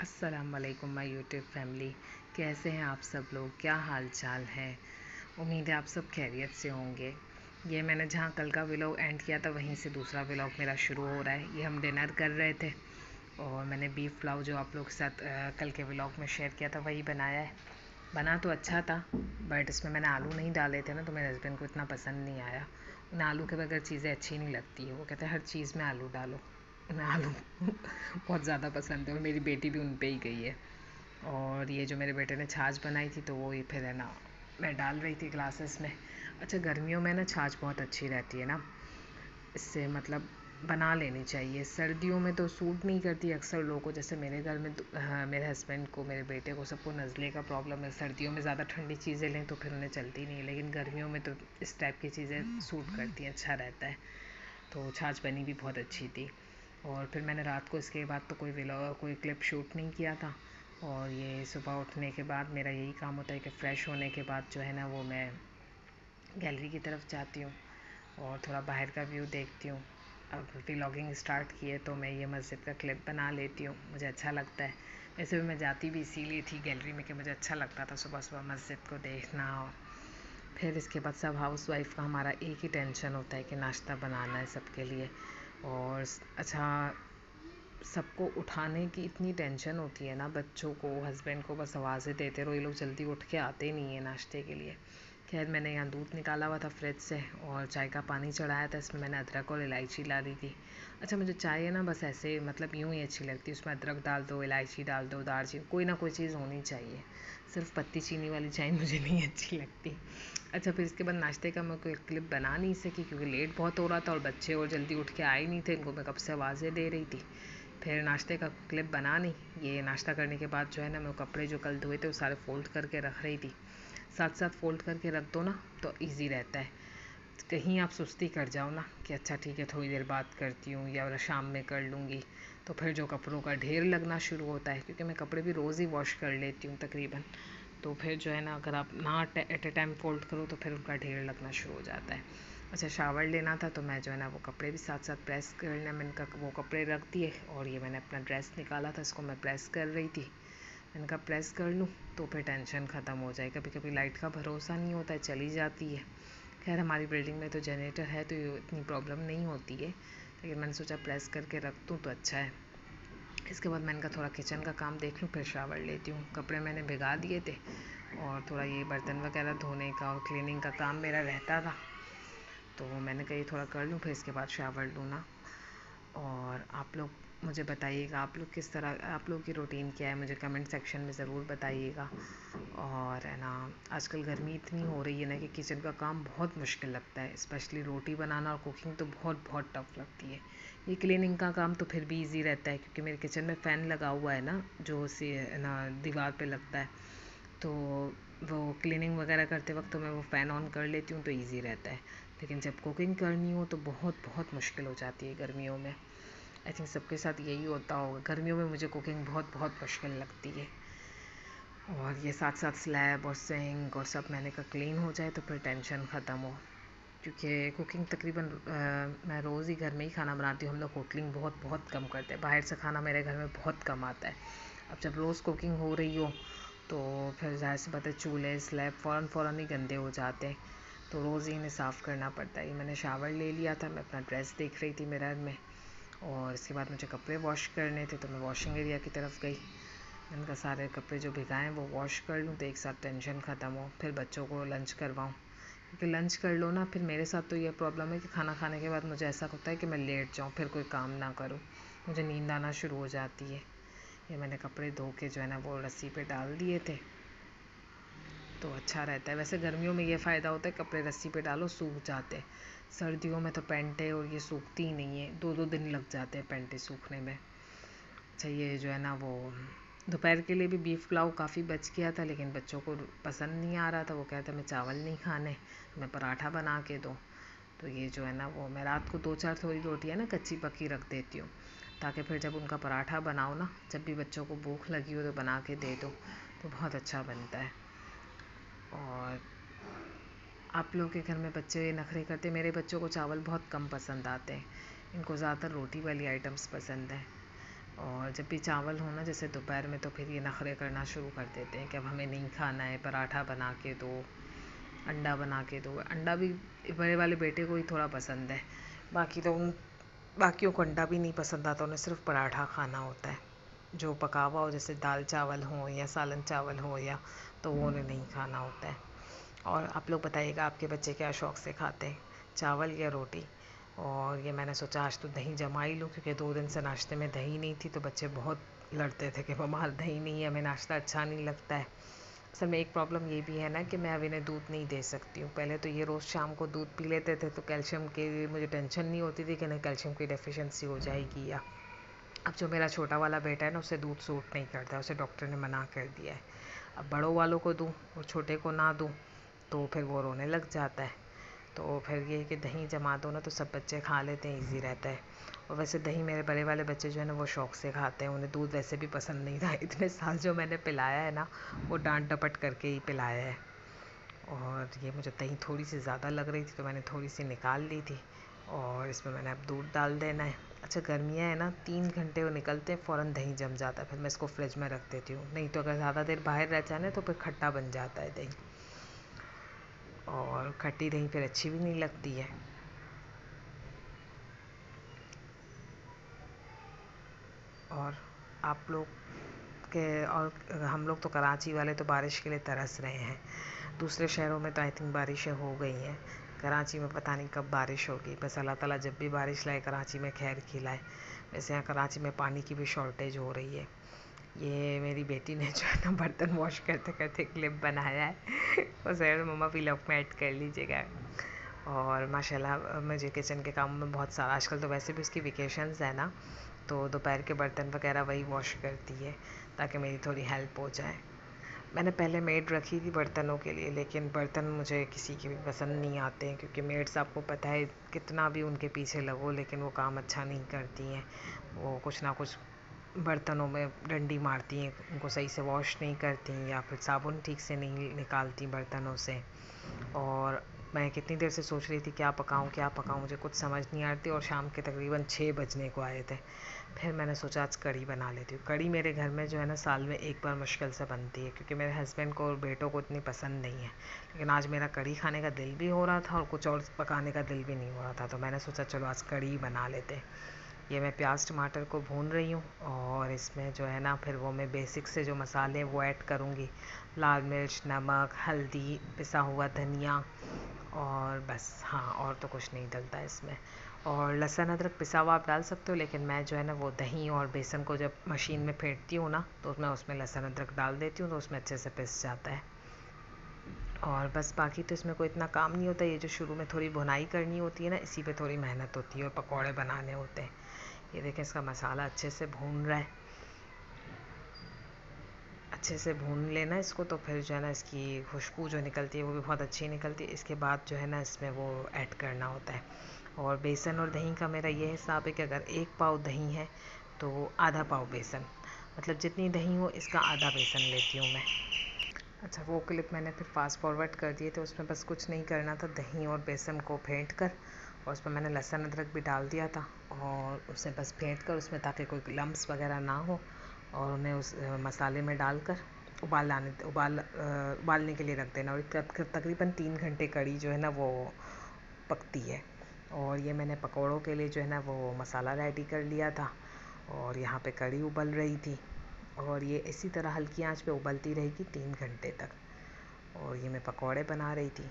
अस्सलाम वालेकुम my YouTube family. कैसे हैं आप सब लोग? क्या हाल चाल है? उम्मीद है आप सब खैरियत से होंगे। ये मैंने जहाँ कल का व्लॉग एंड किया था वहीं से दूसरा व्लॉग मेरा शुरू हो रहा है। ये हम डिनर कर रहे थे और मैंने बीफ पुलाव जो आप लोग के साथ कल के व्लॉग में शेयर किया था वही बनाया है। बना तो अच्छा था बट इसमें मैंने आलू नहीं डाले थे ना, तो मेरे हस्बैंड को इतना पसंद नहीं आया। उन्हें आलू के बगैर चीज़ें अच्छी नहीं लगती है। वो कहते हैं हर चीज़ में आलू डालो। उन्हें आलू बहुत ज़्यादा पसंद है और मेरी बेटी भी उन पे ही गई है। और ये जो मेरे बेटे ने छाछ बनाई थी तो वो ये फिर है ना, मैं डाल रही थी ग्लासेस में। अच्छा, गर्मियों में ना छाछ बहुत अच्छी रहती है ना, इससे मतलब बना लेनी चाहिए। सर्दियों में तो सूट नहीं करती अक्सर लोगों को, जैसे मेरे घर में हाँ, मेरे हस्बैंड को, मेरे बेटे को, सबको नज़ले का प्रॉब्लम है। सर्दियों में ज़्यादा ठंडी चीज़ें लें तो फिर उन्हें चलती नहीं है, लेकिन गर्मियों में तो इस टाइप की चीज़ें सूट करती हैं, अच्छा रहता है। तो छाछ बनी भी बहुत अच्छी थी। और फिर मैंने रात को इसके बाद तो कोई क्लिप शूट नहीं किया था। और ये सुबह उठने के बाद मेरा यही काम होता है कि फ़्रेश होने के बाद जो है ना वो मैं गैलरी की तरफ जाती हूँ और थोड़ा बाहर का व्यू देखती हूँ। अब व्लॉगिंग स्टार्ट की है तो मैं ये मस्जिद का क्लिप बना लेती हूँ, मुझे अच्छा लगता है। वैसे भी मैं जाती भी इसीलिए थी गैलरी में कि मुझे अच्छा लगता था सुबह सुबह मस्जिद को देखना। और फिर इसके बाद सब हाउस वाइफ का हमारा एक ही टेंशन होता है कि नाश्ता बनाना है सबके लिए। और अच्छा, सबको उठाने की इतनी टेंशन होती है ना, बच्चों को, हस्बैंड को बस आवाज़ें देते रहो, ये लोग जल्दी उठ के आते नहीं है नाश्ते के लिए। खैर, मैंने यहाँ दूध निकाला हुआ था फ्रिज से और चाय का पानी चढ़ाया था, इसमें मैंने अदरक और इलायची डाली थी। अच्छा, मुझे चाय है ना बस ऐसे मतलब यूँ ही अच्छी लगती है, उसमें अदरक डाल दो, इलायची डाल दो, दालचीनी, कोई ना कोई चीज़ होनी चाहिए। सिर्फ पत्ती चीनी वाली चाय मुझे नहीं अच्छी लगती। अच्छा, फिर इसके बाद नाश्ते का मैं कोई क्लिप बना नहीं सकी क्योंकि लेट बहुत हो रहा था और बच्चे और जल्दी उठ के आए नहीं थे, इनको मैं कब से आवाज़ें दे रही थी। फिर नाश्ते का क्लिप बना नहीं। ये नाश्ता करने के बाद जो है ना, मैं कपड़े जो कल धोए थे वो सारे फ़ोल्ड करके रख रही थी। साथ साथ फ़ोल्ड करके रख दो ना तो इजी रहता है। कहीं आप सुस्ती कर जाओ ना कि अच्छा ठीक है थोड़ी देर बात करती हूँ या शाम में कर लूँगी, तो फिर जो कपड़ों का ढेर लगना शुरू होता है, क्योंकि मैं कपड़े भी रोज़ ही वॉश कर लेती हूँ तकरीबन। तो फिर जो है ना, अगर आप ना एट ए टाइम फ़ोल्ड करो तो फिर उनका ढेर लगना शुरू हो जाता है। अच्छा, शावर लेना था तो मैं जो है ना वो कपड़े भी साथ साथ प्रेस करने, मैंने कहा वो कपड़े रख दिए और ये मैंने अपना ड्रेस निकाला था, इसको मैं प्रेस कर रही थी। मैंने कहा प्रेस कर लूँ तो फिर टेंशन ख़त्म हो जाए। कभी कभी लाइट का भरोसा नहीं होता है, चली जाती है। खैर, हमारी बिल्डिंग में तो जनरेटर है तो इतनी प्रॉब्लम नहीं होती है, लेकिन मैंने सोचा प्रेस करके रख दूँ तो अच्छा है। इसके बाद मैंने कहा थोड़ा किचन का काम देख लूँ फिर शावर लेती हूँ। कपड़े मैंने भिगा दिए थे और थोड़ा ये बर्तन वगैरह धोने का और क्लीनिंग का काम मेरा रहता था, तो मैंने कहा ये थोड़ा कर लूँ फिर इसके बाद शावर लूँ ना। और आप लोग मुझे बताइएगा, आप लोग किस तरह, आप लोग की रूटीन क्या है, मुझे कमेंट सेक्शन में ज़रूर बताइएगा। और है ना, आजकल गर्मी इतनी हो रही है ना कि किचन का काम बहुत मुश्किल लगता है, स्पेशली रोटी बनाना और कुकिंग तो बहुत बहुत टफ लगती है। ये क्लीनिंग का काम तो फिर भी इजी रहता है क्योंकि मेरे किचन में फ़ैन लगा हुआ है ना, जो से है ना दीवार पे लगता है, तो वो क्लीनिंग वगैरह करते वक्त तो मैं वो फ़ैन ऑन कर लेती हूँ तो इजी रहता है। लेकिन जब कुकिंग करनी हो तो बहुत बहुत मुश्किल हो जाती है गर्मियों में। आई थिंक सबके साथ यही होता होगा, गर्मियों में मुझे कुकिंग बहुत बहुत मुश्किल लगती है। और ये साथ साथ स्लैब और सिंक और सब मैंने कहा क्लीन हो जाए तो फिर टेंशन ख़त्म हो। क्योंकि कुकिंग तकरीबन मैं रोज़ ही घर में ही खाना बनाती हूँ। हम लोग होटलिंग बहुत बहुत कम करते हैं, बाहर से खाना मेरे घर में बहुत कम आता है। अब जब रोज़ कुकिंग हो रही हो तो फिर ज़ाहिर सी बात है चूल्हे स्लैब फ़ौरन ही गंदे हो जाते हैं, तो रोज़ ही इन्हें साफ़ करना पड़ता है। ये मैंने शावर ले लिया था, मैं अपना ड्रेस देख रही थी मिरर में और इसके बाद मुझे कपड़े वॉश करने थे तो मैं वॉशिंग एरिया की तरफ गई। मैंने कहा सारे कपड़े जो भिगाए वो वॉश कर लूँ तो एक साथ टेंशन ख़त्म हो, फिर बच्चों को लंच करवाऊँ। क्योंकि लंच कर लो ना, फिर मेरे साथ तो ये प्रॉब्लम है कि खाना खाने के बाद मुझे ऐसा होता है कि मैं लेट जाऊँ, फिर कोई काम ना करूँ, मुझे नींद आना शुरू हो जाती है। ये मैंने कपड़े धो के जो है ना वो रस्सी पे डाल दिए थे तो अच्छा रहता है। वैसे गर्मियों में ये फ़ायदा होता है कपड़े रस्सी पे डालो सूख जाते हैं, सर्दियों में तो पेंटें और ये सूखती ही नहीं है, 2-2 दिन लग जाते हैं पेंटें सूखने में। अच्छा, ये जो है ना वो दोपहर के लिए भी बीफ पुलाव काफ़ी बच गया था, लेकिन बच्चों को पसंद नहीं आ रहा था, वो कहते मैं चावल नहीं खाने, मैं पराठा बना के दो। तो ये जो है ना वो मैं रात को 2-4 थोड़ी रोटियाँ ना कच्ची पक्की रख देती हूँ, ताकि फिर जब उनका पराठा बनाओ ना, जब भी बच्चों को भूख लगी हो तो बना के दे दो तो बहुत अच्छा बनता है। और आप लोग के घर में बच्चे नखरे करते? मेरे बच्चों को चावल बहुत कम पसंद आते हैं, इनको ज़्यादातर रोटी वाली आइटम्स पसंद है। और जब भी चावल हो ना जैसे दोपहर में, तो फिर ये नखरे करना शुरू कर देते हैं कि अब हमें नहीं खाना है, पराठा बना के दो, अंडा बना के दो। अंडा भी बड़े वाले बेटे को ही थोड़ा पसंद है, बाकी तो उन बाकियों को अंडा भी नहीं पसंद आता, उन्हें सिर्फ पराठा खाना होता है। जो पका हुआ हो, जैसे दाल चावल हो या सालन चावल हो या, तो वो उन्हें नहीं खाना होता है। और आप लोग बताइएगा आपके बच्चे क्या शौक़ से खाते हैं, चावल या रोटी। और ये मैंने सोचा आज तो दही जमा ही लूँ, क्योंकि 2 दिन से नाश्ते में दही नहीं थी, तो बच्चे बहुत लड़ते थे कि मम्मा दही नहीं है, हमें नाश्ता अच्छा नहीं लगता है। असल में एक प्रॉब्लम ये भी है ना कि मैं अब इन्हें दूध नहीं दे सकती हूँ। पहले तो ये रोज़ शाम को दूध पी लेते थे, तो कैल्शियम की मुझे टेंशन नहीं होती थी कि नहीं कैल्शियम की डेफिशिएंसी हो जाएगी। या अब जो मेरा छोटा वाला बेटा है ना, उसे दूध सूट नहीं करता है, उसे डॉक्टर ने मना कर दिया है। अब बड़ों वालों को दूँ और छोटे को ना दूँ तो फिर वो रोने लग जाता है। तो फिर ये है कि दही जमा दो ना, तो सब बच्चे खा लेते हैं, ईज़ी रहता है। और वैसे दही मेरे बड़े वाले बच्चे जो है ना वो शौक़ से खाते हैं, उन्हें दूध वैसे भी पसंद नहीं था। इतने साल जो मैंने पिलाया है ना, वो डांट डपट करके ही पिलाया है। और ये मुझे दही थोड़ी सी ज़्यादा लग रही थी, तो मैंने थोड़ी सी निकाल ली थी, और इसमें मैंने अब दूध डाल देना है। अच्छा गर्मियाँ है ना, 3 घंटे वो निकलते हैं, फ़ौरन दही जम जाता है, फिर मैं इसको फ्रिज में रख देती हूँ। नहीं तो अगर ज़्यादा देर बाहर रह जाए ना, तो फिर खट्टा बन जाता है दही, और खट्टी दही फिर अच्छी भी नहीं लगती है। और आप लोग के और हम लोग तो कराची वाले तो बारिश के लिए तरस रहे हैं। दूसरे शहरों में तो आई थिंक बारिशें हो गई हैं, कराची में पता नहीं कब बारिश होगी। बस अल्लाह ताला जब भी बारिश लाए कराची में खैर खिलाए। वैसे यहाँ कराची में पानी की भी शॉर्टेज हो रही है। ये मेरी बेटी ने जो है ना बर्तन वॉश करते करते क्लिप बनाया है, वो ज़रूर मम्मा व्लॉग में ऐड कर लीजिएगा। और माशाल्लाह मुझे किचन के काम में बहुत सारा, आजकल तो वैसे भी उसकी वेकेशंस है ना, तो दोपहर के बर्तन वगैरह वही वॉश करती है, ताकि मेरी थोड़ी हेल्प हो जाए। मैंने पहले मेड रखी थी बर्तनों के लिए, लेकिन बर्तन मुझे किसी के भी पसंद नहीं आते हैं, क्योंकि मेड्स आपको पता है कितना भी उनके पीछे लगो, लेकिन वो काम अच्छा नहीं करती हैं। वो कुछ ना कुछ बर्तनों में डंडी मारती हैं, उनको सही से वॉश नहीं करती, या फिर साबुन ठीक से नहीं निकालती बर्तनों से। और मैं कितनी देर से सोच रही थी क्या पकाऊं, मुझे कुछ समझ नहीं आती, और शाम के तकरीबन 6 बजने को आए थे। फिर मैंने सोचा आज कढ़ी बना लेती हूँ। कढ़ी मेरे घर में जो है ना साल में एक बार मुश्किल से बनती है, क्योंकि मेरे हस्बैंड को और बेटों को इतनी पसंद नहीं है। लेकिन आज मेरा कढ़ी खाने का दिल भी हो रहा था, और कुछ और पकाने का दिल भी नहीं हो रहा था, तो मैंने सोचा चलो आज कढ़ी बना लेते। ये मैं प्याज टमाटर को भून रही हूँ, और इसमें जो है ना फिर वो मैं बेसिक से जो मसाले हैं वो ऐड करूँगी। लाल मिर्च, नमक, हल्दी, पिसा हुआ धनिया, और बस हाँ, और तो कुछ नहीं डलता इसमें। और लहसुन अदरक पिसा हुआ आप डाल सकते हो, लेकिन मैं जो है ना वो दही और बेसन को जब मशीन में फेंटती हूँ ना, तो मैं उसमें लहसुन अदरक डाल देती हूँ, तो उसमें अच्छे से पिस जाता है। और बस बाकी तो इसमें कोई इतना काम नहीं होता। ये जो शुरू में थोड़ी भुनाई करनी होती है ना, इसी पे थोड़ी मेहनत होती है, और पकौड़े बनाने होते हैं। ये देखें इसका मसाला अच्छे से भून रहा है, अच्छे से भून लेना इसको, तो फिर जो है ना इसकी खुशबू जो निकलती है वो भी बहुत अच्छी निकलती है। इसके बाद जो है ना इसमें वो ऐड करना होता है। और बेसन और दही का मेरा ये हिसाब है कि अगर 1 पाव दही है तो आधा पाव बेसन, मतलब जितनी दही हो इसका आधा बेसन लेती हूँ मैं। अच्छा वो क्लिप मैंने फिर फास्ट फॉरवर्ड कर दिए थे, उसमें बस कुछ नहीं करना था, दही और बेसन को फेंट कर, और उसमें मैंने लहसुन अदरक भी डाल दिया था, और उसे बस फेंट कर उसमें, ताकि कोई लम्स वगैरह ना हो, और उन्हें उस मसाले में डालकर उबालने के लिए रख देना। और तकरीबन 3 घंटे कढ़ी जो है ना वो पकती है। और ये मैंने पकौड़ों के लिए जो है ना वो मसाला रेडी कर लिया था, और यहाँ पे कढ़ी उबल रही थी, और ये इसी तरह हल्की आंच पे उबलती रहेगी 3 घंटे तक। और ये मैं पकौड़े बना रही थी।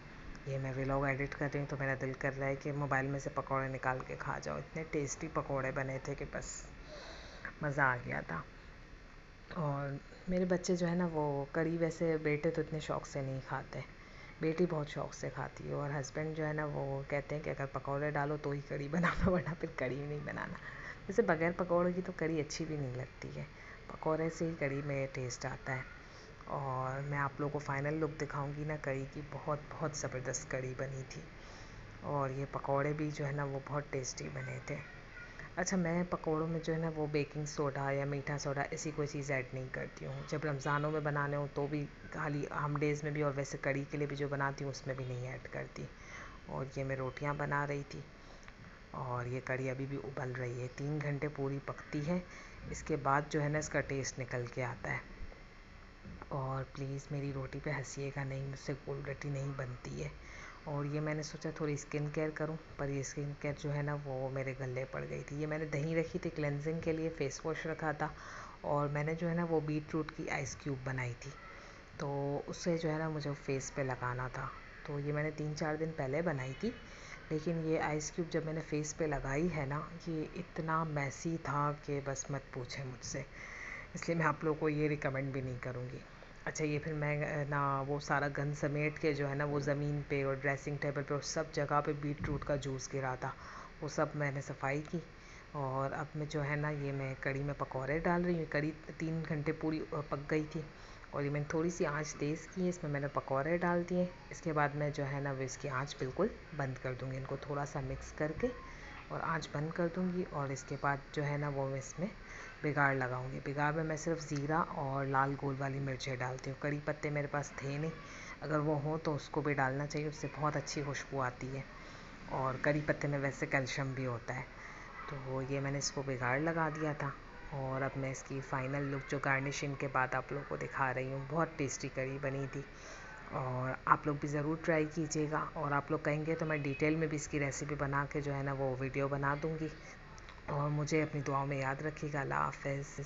ये मैं व्लॉग एडिट कर रही हूँ, तो मेरा दिल कर रहा है कि मोबाइल में से पकौड़े निकाल के खा जाओ। इतने टेस्टी पकौड़े बने थे कि बस मज़ा आ गया था। और मेरे बच्चे जो है ना वो कढ़ी, वैसे बेटे तो इतने शौक़ से नहीं खाते, बेटी बहुत शौक़ से खाती है। और हस्बैंड जो है ना वो कहते हैं कि अगर पकौड़े डालो तो ही कढ़ी बनाना, वरना फिर कढ़ी नहीं बनाना। वैसे बगैर पकौड़े की तो कढ़ी अच्छी भी नहीं लगती है, पकौड़े से ही कढ़ी में टेस्ट आता है। और मैं आप लोगों को फ़ाइनल लुक दिखाऊंगी ना कढ़ी की, बहुत बहुत ज़बरदस्त कढ़ी बनी थी। और ये पकौड़े भी जो है ना वो बहुत टेस्टी बने थे। अच्छा मैं पकौड़ों में जो है ना वो बेकिंग सोडा या मीठा सोडा ऐसी कोई चीज़ ऐड नहीं करती हूँ। जब रमज़ानों में बनाने हो तो भी, खाली हम डेज़ में भी, और वैसे कढ़ी के लिए भी जो बनाती हूँ उसमें भी नहीं ऐड करती। और ये मैं रोटियाँ बना रही थी, और ये कढ़ी अभी भी उबल रही है, 3 घंटे पूरी पकती है। इसके बाद जो है ना इसका टेस्ट निकल के आता है। और प्लीज़ मेरी रोटी पे हंसिएगा नहीं, मुझसे गोल रोटी नहीं बनती है। और ये मैंने सोचा थोड़ी स्किन केयर करूं, पर ये स्किन केयर जो है ना वो मेरे गले पड़ गई थी। ये मैंने दही रखी थी क्लेंजिंग के लिए, फ़ेस वॉश रखा था, और मैंने जो है ना वो बीट रूट की आइस क्यूब बनाई थी, तो उससे जो है ना मुझे फेस पे लगाना था। तो ये मैंने 3-4 दिन पहले बनाई थी, लेकिन ये आइस क्यूब जब मैंने फ़ेस पे लगाई है ना, ये इतना मैसी था कि बस मत पूछें मुझसे, इसलिए मैं आप लोगों को ये रिकमेंड भी नहीं करूँगी। अच्छा, ये फिर मैं ना वो सारा गंद समेट के जो है ना वो ज़मीन पे और ड्रेसिंग टेबल पे और सब जगह पे बीट रूट का जूस गिरा था, वो सब मैंने सफाई की। और अब मैं जो है ना ये मैं कढ़ी में पकौड़े डाल रही हूँ। कढ़ी 3 घंटे पूरी पक गई थी, और ये मैंने थोड़ी सी आंच तेज़ की है, इसमें मैंने पकौड़े डाल दिए। इसके बाद मैं जो है ना वो इसकी आंच बिल्कुल बंद कर दूँगी, इनको थोड़ा सा मिक्स करके और आंच बंद कर दूँगी। और इसके बाद जो है ना वो मैं इसमें बिगाड़ लगाऊंगी। बिगाड़ में मैं सिर्फ ज़ीरा और लाल गोल वाली मिर्चें डालती हूँ। कड़ी पत्ते मेरे पास थे नहीं, अगर वो हो तो उसको भी डालना चाहिए, उससे बहुत अच्छी खुशबू आती है। और कड़ी पत्ते में वैसे कैल्शियम भी होता है। तो ये मैंने इसको बिगाड़ लगा दिया था, और अब मैं इसकी फ़ाइनल लुक जो गार्निशिंग के बाद आप लोगों को दिखा रही हूँ। बहुत टेस्टी कड़ी बनी थी, और आप लोग भी ज़रूर ट्राई कीजिएगा। और आप लोग कहेंगे तो मैं डिटेल में भी इसकी रेसिपी बना के जो है ना वो वीडियो बना दूँगी। और मुझे अपनी दुआओं में याद रखिएगा। अल्लाह हाफ़िज़।